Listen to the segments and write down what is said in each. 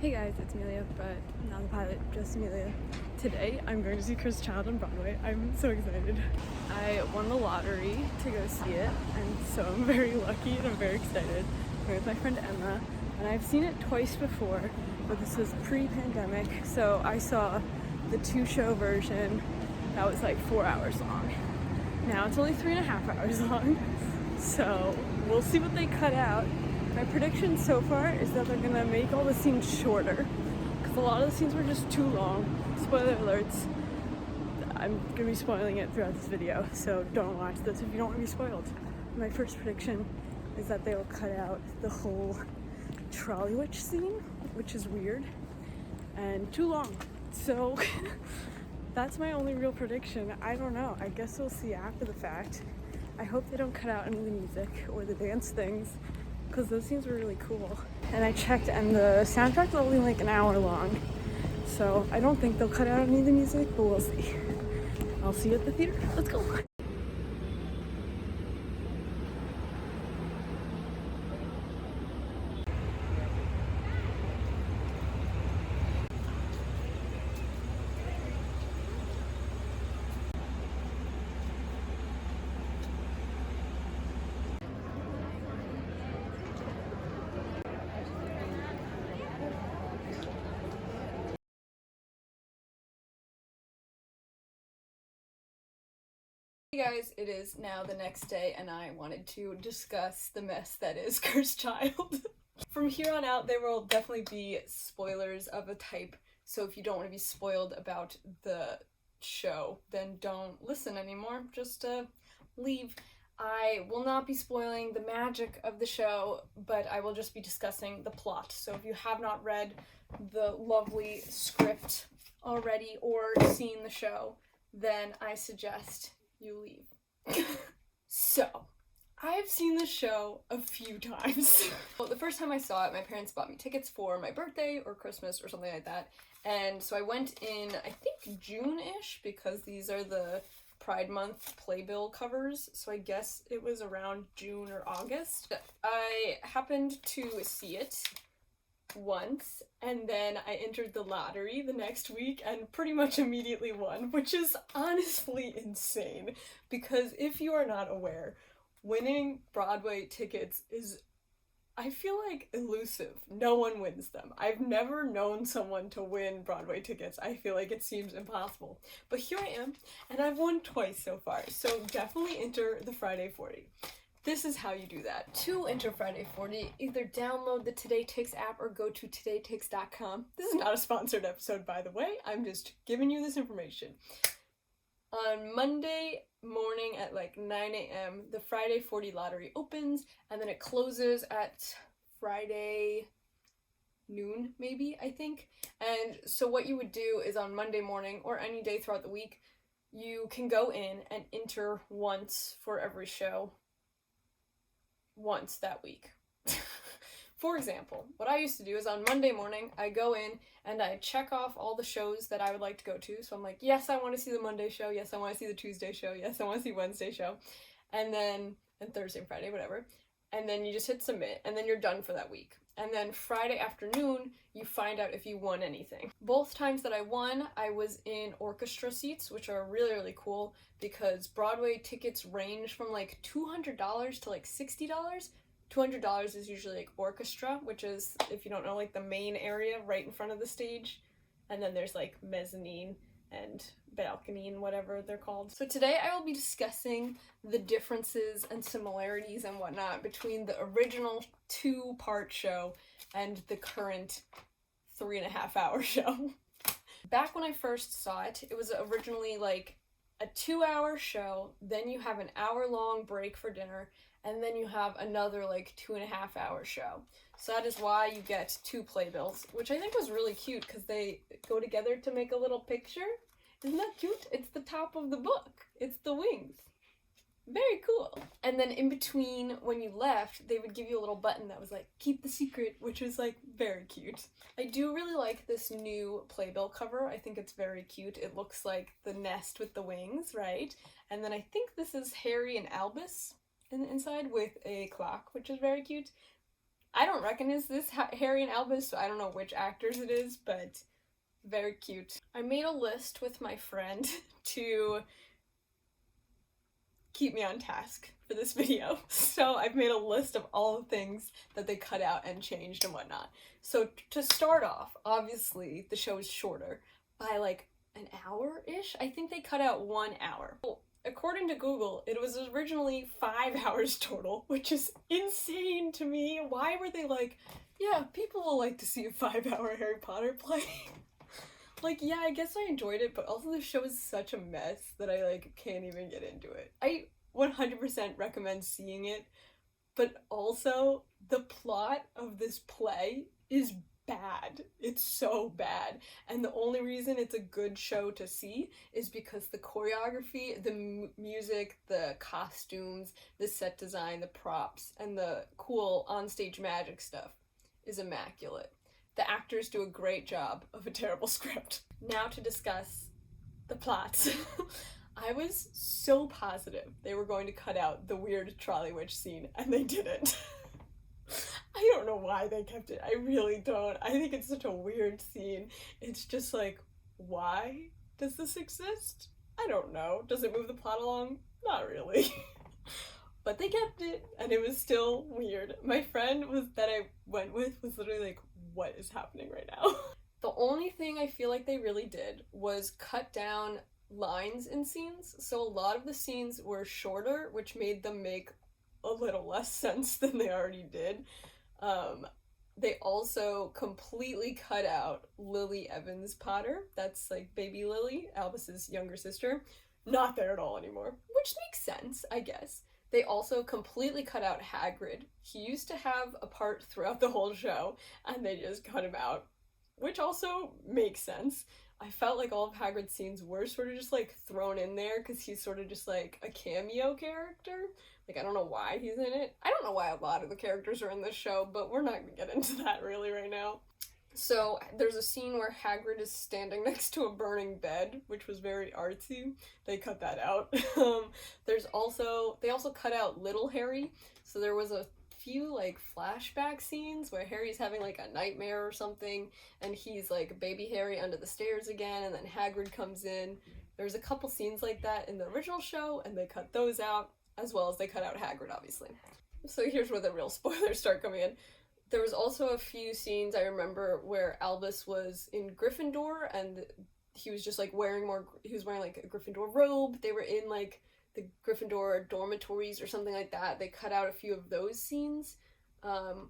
Hey guys, it's Amelia, but not the pilot, just Amelia. Today I'm going to see Chris Child on Broadway. I'm so excited. I won the lottery to go see it, and so I'm very lucky and I'm very excited. I'm with my friend Emma, and I've seen it twice before, but this was pre-pandemic, so I saw the 2-show version that was like 4 hours long. Now it's only 3.5 hours long, so we'll see what they cut out. My prediction so far is that they're gonna make all the scenes shorter, because a lot of the scenes were just too long. Spoiler alerts. I'm gonna be spoiling it throughout this video, so don't watch this if you don't want to be spoiled. My first prediction is that they will cut out the whole trolley witch scene, which is weird and too long. So that's my only real prediction. I don't know. I guess we'll see after the fact. I hope they don't cut out any of the music or the dance things, because those scenes were really cool. And I checked, and the soundtrack's only like an hour long, so I don't think they'll cut out any of the music, but we'll see. I'll see you at the theater. Let's go. Hey guys, it is now the next day, and I wanted to discuss the mess that is Cursed Child. From here on out, there will definitely be spoilers of a type, so if you don't want to be spoiled about the show, then don't listen anymore. Just leave. I will not be spoiling the magic of the show, but I will just be discussing the plot. So if you have not read the lovely script already or seen the show, then I suggest you leave. So, I have seen the show a few times. Well, the first time I saw it, my parents bought me tickets for my birthday or Christmas or something like that. And so I went in, I think, June-ish, because these are the Pride Month playbill covers. So I guess it was around June or August. I happened to see it once, and then I entered the lottery the next week and pretty much immediately won, which is honestly insane, because if you are not aware, winning Broadway tickets is, I feel like, elusive. No one wins them. I've never known someone to win Broadway tickets. I feel like it seems impossible. But here I am, and I've won twice so far, so definitely enter the Friday 40. This is how you do that. To enter Friday 40, either download the TodayTix app or go to TodayTix.com. This is not a sponsored episode, by the way. I'm just giving you this information. On Monday morning at like 9 a.m., the Friday 40 lottery opens, and then it closes at Friday noon, maybe, I think. And so what you would do is on Monday morning, or any day throughout the week, you can go in and enter once for every show. Once that week. For example, what I used to do is on Monday morning, I go in and I check off all the shows that I would like to go to. So I'm like, yes, I want to see the Monday show. Yes, I want to see the Tuesday show. Yes, I want to see Wednesday show. And Thursday and Friday, whatever. And then you just hit submit, and then you're done for that week. And then Friday afternoon, you find out if you won anything. Both times that I won, I was in orchestra seats, which are really, really cool, because Broadway tickets range from like $200 to like $60. $200 is usually like orchestra, which is, if you don't know, like the main area right in front of the stage. And then there's like mezzanine and balcony and whatever they're called. So today I will be discussing the differences and similarities and whatnot between the original 2-part show and the current 3.5-hour show. Back when I first saw it, it was originally like a 2-hour show, then you have an hour-long break for dinner, and then you have another like 2.5-hour show. So that is why you get 2 playbills, which I think was really cute because they go together to make a little picture. Isn't that cute? It's the top of the book. It's the wings. Very cool. And then in between, when you left, they would give you a little button that was like, keep the secret, which was like very cute. I do really like this new playbill cover. I think it's very cute. It looks like the nest with the wings, right? And then I think this is Harry and Albus in the inside with a clock, which is very cute. I don't recognize this Harry and Albus, so I don't know which actors it is, but very cute. I made a list with my friend to keep me on task for this video. So I've made a list of all the things that they cut out and changed and whatnot. So to start off, obviously the show is shorter by like an hour-ish. I think they cut out 1 hour. Well, according to Google, it was originally 5 hours total, which is insane to me. Why were they like, yeah, people will like to see a 5-hour Harry Potter play? Like, yeah, I guess I enjoyed it, but also the show is such a mess that I, like, can't even get into it. I 100% recommend seeing it, but also the plot of this play is bad. It's so bad. And the only reason it's a good show to see is because the choreography, the music, the costumes, the set design, the props, and the cool onstage magic stuff is immaculate. The actors do a great job of a terrible script. Now to discuss the plots. I was so positive they were going to cut out the weird trolley witch scene, and they didn't. I don't know why they kept it. I really don't. I think it's such a weird scene. It's just like, why does this exist? I don't know. Does it move the plot along? Not really. But they kept it, and it was still weird. My friend that I went with was literally like, what is happening right now? The only thing I feel like they really did was cut down lines in scenes. So a lot of the scenes were shorter, which made them make a little less sense than they already did. They also completely cut out Lily Evans Potter. That's like baby Lily, Albus's younger sister. Not there at all anymore, which makes sense, I guess. They also completely cut out Hagrid. He used to have a part throughout the whole show, and they just cut him out, which also makes sense. I felt like all of Hagrid's scenes were sort of just like thrown in there because he's sort of just like a cameo character. Like, I don't know why he's in it. I don't know why a lot of the characters are in this show, but we're not gonna get into that really right now. So there's a scene where Hagrid is standing next to a burning bed, which was very artsy. They cut that out. They also cut out little Harry. So there was a few like flashback scenes where Harry's having like a nightmare or something, and he's like baby Harry under the stairs again, and then Hagrid comes in. There's a couple scenes like that in the original show, and they cut those out, as well as they cut out Hagrid, obviously. So here's where the real spoilers start coming in. There was also a few scenes I remember where Albus was in Gryffindor, and he was just like wearing like a Gryffindor robe. They were in like the Gryffindor dormitories or something like that. They cut out a few of those scenes,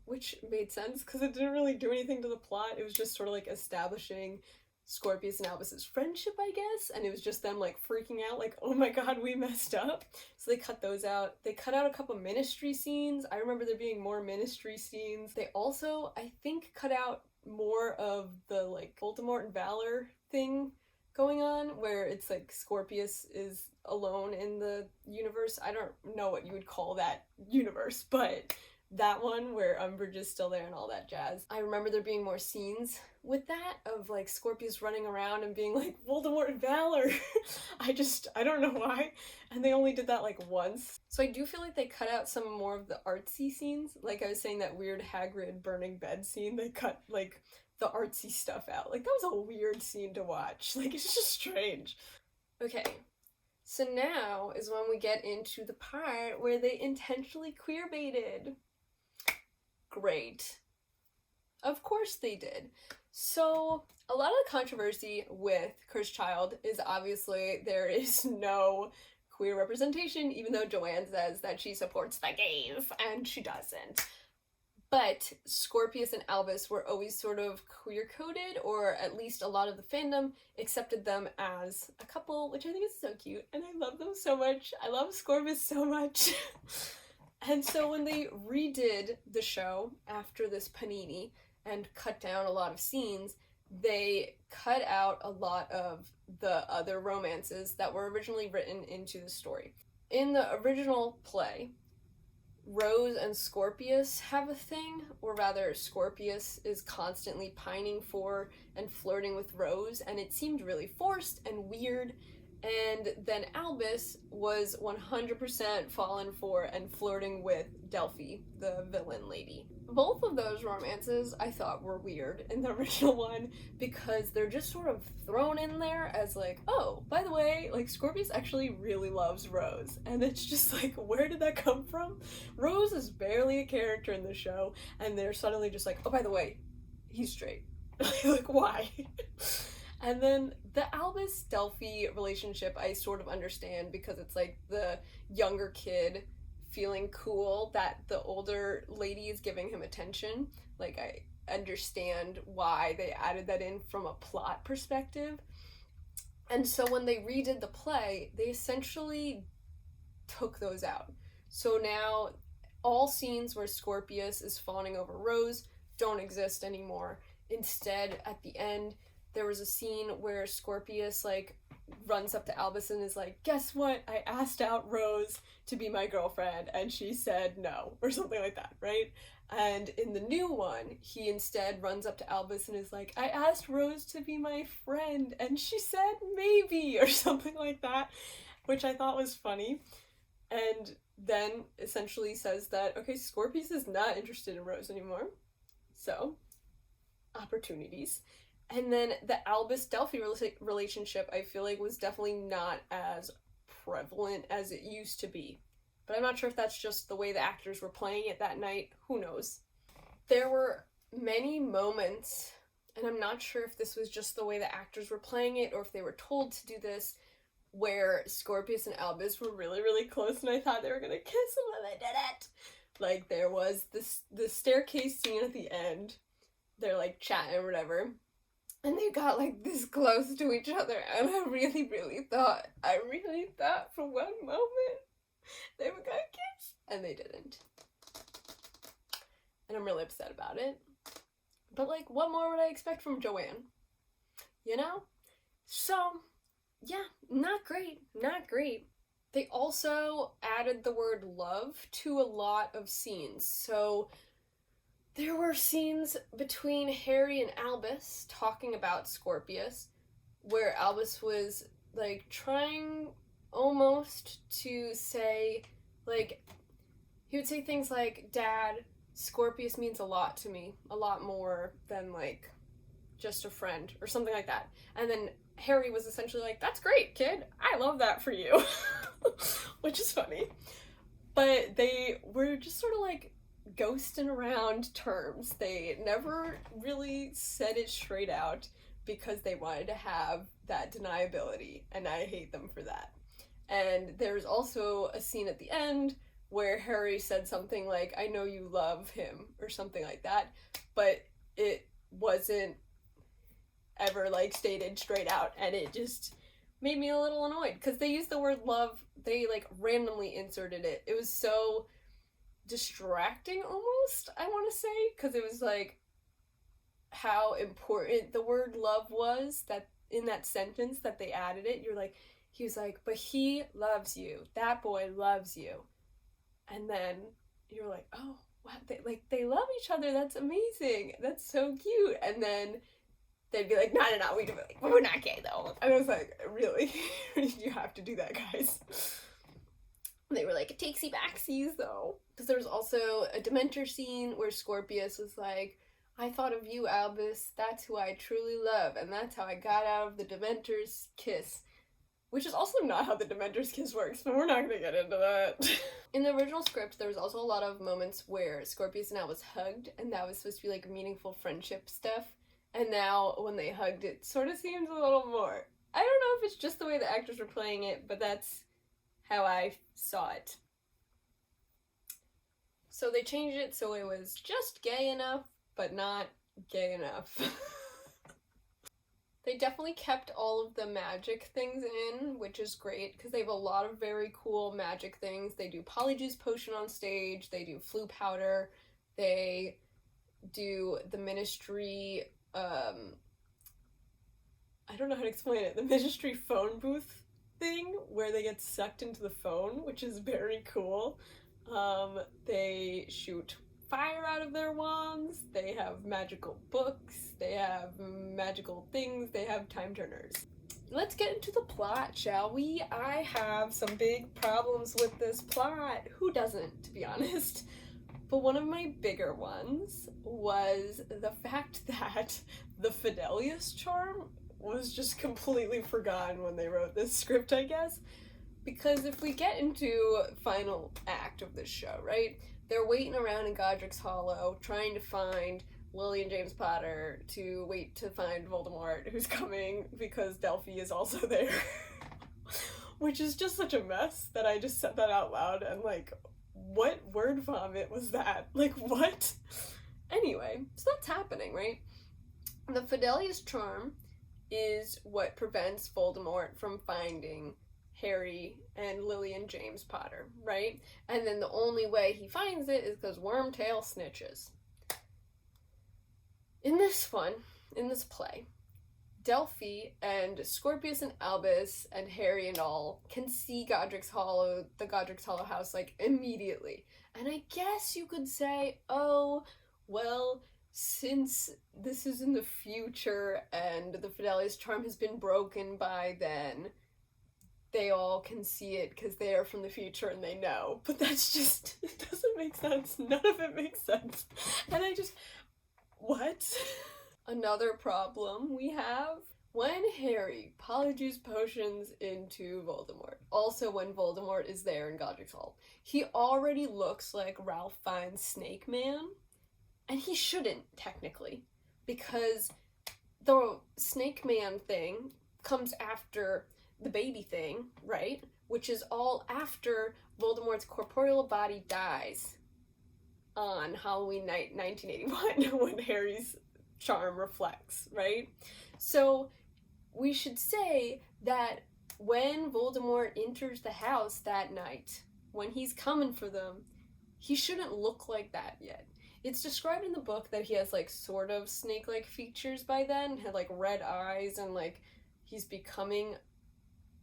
which made sense because it didn't really do anything to the plot. It was just sort of like establishing Scorpius and Albus's friendship, I guess, and it was just them like freaking out like, oh my god, we messed up. So they cut those out. They cut out a couple ministry scenes. I remember there being more ministry scenes. They also, I think, cut out more of the like Voldemort and Valor thing going on, where it's like Scorpius is alone in the universe. I don't know what you would call that universe, but that one where Umbridge is still there and all that jazz. I remember there being more scenes with that, of like Scorpius running around and being like, Voldemort and Valor. I don't know why. And they only did that like once. So I do feel like they cut out some more of the artsy scenes. Like I was saying, that weird Hagrid burning bed scene, they cut like the artsy stuff out. Like that was a weird scene to watch. Like it's just strange. Okay. So now is when we get into the part where they intentionally queerbaited. Great. Of course they did. So a lot of the controversy with Cursed Child is obviously there is no queer representation, even though Joanne says that she supports the gays, and she doesn't. But Scorpius and Albus were always sort of queer-coded, or at least a lot of the fandom accepted them as a couple, which I think is so cute, and I love them so much. I love Scorbus so much. And so when they redid the show after this panini and cut down a lot of scenes, they cut out a lot of the other romances that were originally written into the story. In the original play, Rose and Scorpius have a thing, or rather Scorpius is constantly pining for and flirting with Rose, and it seemed really forced and weird, And then Albus was 100% fallen for and flirting with Delphi, the villain lady. Both of those romances I thought were weird in the original one because they're just sort of thrown in there as like, oh, by the way, like Scorpius actually really loves Rose. And it's just like, where did that come from? Rose is barely a character in the show, and they're suddenly just like, oh, by the way, he's straight. Like, why? And then the Albus-Delphi relationship I sort of understand because it's like the younger kid feeling cool that the older lady is giving him attention. Like, I understand why they added that in from a plot perspective. And so when they redid the play, they essentially took those out. So now all scenes where Scorpius is fawning over Rose don't exist anymore. Instead, at the end, there was a scene where Scorpius, like, runs up to Albus and is like, guess what? I asked out Rose to be my girlfriend, and she said no, or something like that, right? And in the new one, he instead runs up to Albus and is like, I asked Rose to be my friend, and she said maybe, or something like that, which I thought was funny. And then essentially says that, okay, Scorpius is not interested in Rose anymore. So, opportunities. And then the Albus-Delphi relationship, I feel like, was definitely not as prevalent as it used to be. But I'm not sure if that's just the way the actors were playing it that night. Who knows? There were many moments, and I'm not sure if this was just the way the actors were playing it or if they were told to do this, where Scorpius and Albus were really, really close, and I thought they were gonna kiss him, and they didn't. Like, there was the staircase scene at the end. They're, like, chatting or whatever. And they got, like, this close to each other, and I really, really thought for one moment they were gonna kiss, and they didn't. And I'm really upset about it. But, like, what more would I expect from Joanne? You know? So, yeah, not great. They also added the word love to a lot of scenes, so there were scenes between Harry and Albus talking about Scorpius, where Albus was, like, trying almost to say, like, he would say things like, Dad, Scorpius means a lot to me, a lot more than, like, just a friend, or something like that. And then Harry was essentially like, that's great, kid, I love that for you, which is funny. But they were just sort of, like, ghosting around terms. They never really said it straight out because they wanted to have that deniability, and I hate them for that. And there's also a scene at the end where Harry said something like, I know you love him, or something like that, but it wasn't ever, like, stated straight out, and it just made me a little annoyed because they used the word love, they, like, randomly inserted it. It was so distracting almost, I want to say, because it was like how important the word love was that in that sentence that they added it. You're like, he was like, but he loves you, that boy loves you, and then you're like, oh wow, they love each other, that's amazing, that's so cute. And then they'd be like, no, we're not gay though. And I was like, really? You have to do that, guys? They were like, takesy backsies though. Because there was also a Dementor scene where Scorpius was like, I thought of you, Albus, that's who I truly love, and that's how I got out of the Dementor's kiss. Which is also not how the Dementor's kiss works, but we're not gonna get into that. In the original script, there was also a lot of moments where Scorpius and Albus hugged, and that was supposed to be like meaningful friendship stuff. And now, when they hugged, it sort of seems a little more. I don't know if it's just the way the actors were playing it, but that's how I saw it. So they changed it so it was just gay enough, but not gay enough. They definitely kept all of the magic things in, which is great, because they have a lot of very cool magic things. They do Polyjuice Potion on stage, they do Flu Powder, they do the Ministry, I don't know how to explain it, the Ministry phone booth thing, where they get sucked into the phone, which is very cool. They shoot fire out of their wands, they have magical books, they have magical things, they have time turners. let's get into the plot, shall we? I have some big problems with this plot. Who doesn't, to be honest? But one of my bigger ones was the fact that the Fidelius charm was just completely forgotten when they wrote this script, I guess. Because if we get into final act of this show, right? They're waiting around in Godric's Hollow, trying to find Lily and James Potter to wait to find Voldemort, who's coming because Delphi is also there. Which is just such a mess that I just said that out loud and like, what word vomit was that? Like, what? Anyway, so that's happening, right? The Fidelius charm is what prevents Voldemort from finding Harry and Lily and James Potter, right? And then the only way he finds it is because Wormtail snitches. In this play, Delphi and Scorpius and Albus and Harry and all can see Godric's Hollow, the Godric's Hollow house, like, immediately. And I guess you could say, oh, well, since this is in the future and the Fidelius charm has been broken by then, they all can see it because they are from the future and they know. But that's just, it doesn't make sense. None of it makes sense. And I just, what? Another problem we have, when Harry polyjuice potions into Voldemort, also when Voldemort is there in Godric's Hall, he already looks like Ralph Fiennes' Snake Man, and he shouldn't, technically, because the Snake Man thing comes after the baby thing, right? Which is all after Voldemort's corporeal body dies on Halloween night 1981 when Harry's charm reflects, right? So we should say that when Voldemort enters the house that night, when he's coming for them, he shouldn't look like that yet. It's described in the book that he has like sort of snake-like features by then, had like red eyes and like he's becoming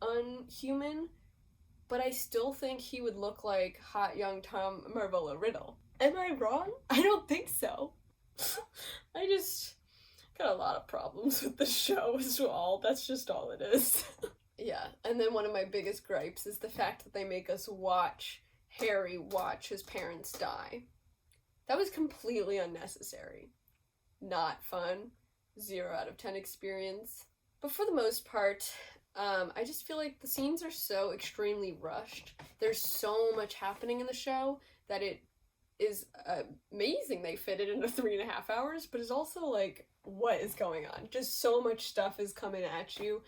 unhuman, but I still think he would look like hot young Tom Marvolo Riddle. Am I wrong? I don't think so. I just got a lot of problems with the show as well. That's just all it is. Yeah, and then one of my biggest gripes is the fact that they make us watch Harry watch his parents die. That was completely unnecessary. Not fun. 0 out of 10 experience. But for the most part, I just feel like the scenes are so extremely rushed. There's so much happening in the show that it is amazing they fit it into 3.5 hours, but it's also like, what is going on? Just so much stuff is coming at you.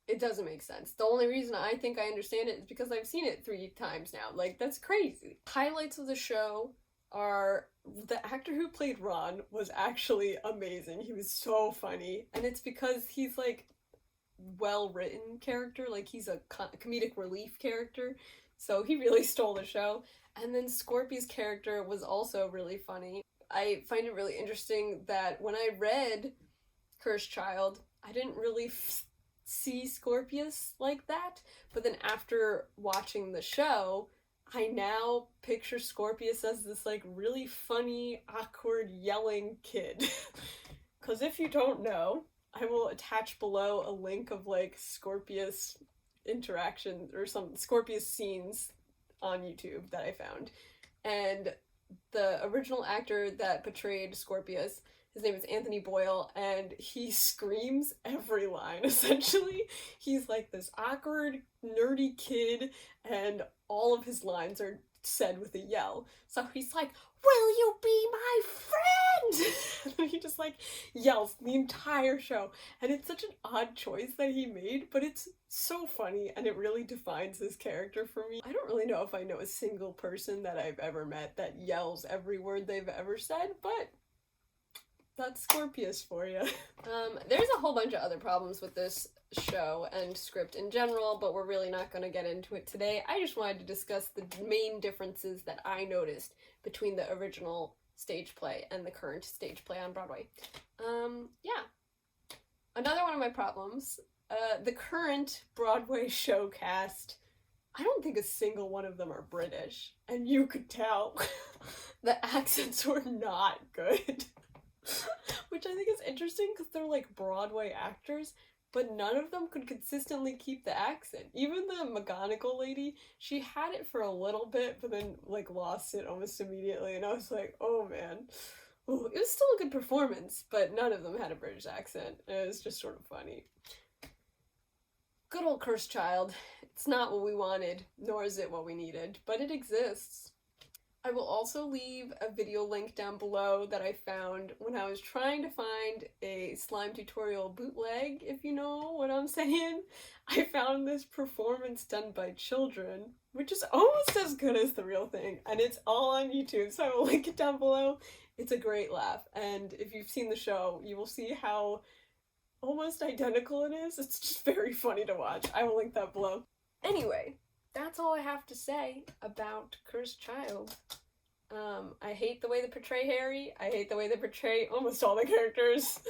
It doesn't make sense. The only reason I think I understand it is because I've seen it 3 times now. Like, that's crazy. Highlights of the show are the actor who played Ron was actually amazing. He was so funny. And it's because he's like well-written character, like he's a comedic relief character, so he really stole the show. And then Scorpius' character was also really funny. I find it really interesting that when I read Cursed Child, I didn't really see Scorpius like that, but then after watching the show, I now picture Scorpius as this like really funny, awkward, yelling kid. Because if you don't know, I will attach below a link of like Scorpius interactions or some Scorpius scenes on YouTube that I found. And the original actor that portrayed Scorpius, his name is Anthony Boyle, and he screams every line, essentially. He's like this awkward, nerdy kid, and all of his lines are said with a yell. So he's like, "Will you be my friend?" And he just like yells the entire show. And it's such an odd choice that he made, but it's so funny and it really defines his character for me. I don't really know if I know a single person that I've ever met that yells every word they've ever said, but that's Scorpius for you. There's a whole bunch of other problems with this show and script in general, but we're really not going to get into it today. I just wanted to discuss the main differences that I noticed between the original stage play and the current stage play on Broadway. Yeah. Another one of my problems, the current Broadway show cast, I don't think a single one of them are British, and you could tell. The accents were not good. Which I think is interesting because they're like Broadway actors, but none of them could consistently keep the accent. Even the McGonagall lady, she had it for a little bit, but then, like, lost it almost immediately, and I was like, oh man. Ooh, it was still a good performance, but none of them had a British accent. It was just sort of funny. Good old Cursed Child. It's not what we wanted, nor is it what we needed, but it exists. I will also leave a video link down below that I found when I was trying to find a slime tutorial bootleg, if you know what I'm saying. I found this performance done by children, which is almost as good as the real thing, and it's all on YouTube, so I will link it down below. It's a great laugh, and if you've seen the show, you will see how almost identical it is. It's just very funny to watch. I will link that below. Anyway, that's all I have to say about Cursed Child. I hate the way they portray Harry. I hate the way they portray almost all the characters.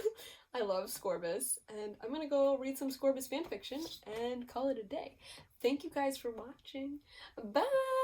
I love Scorbus, and I'm gonna go read some Scorbus fanfiction and call it a day. Thank you guys for watching. Bye!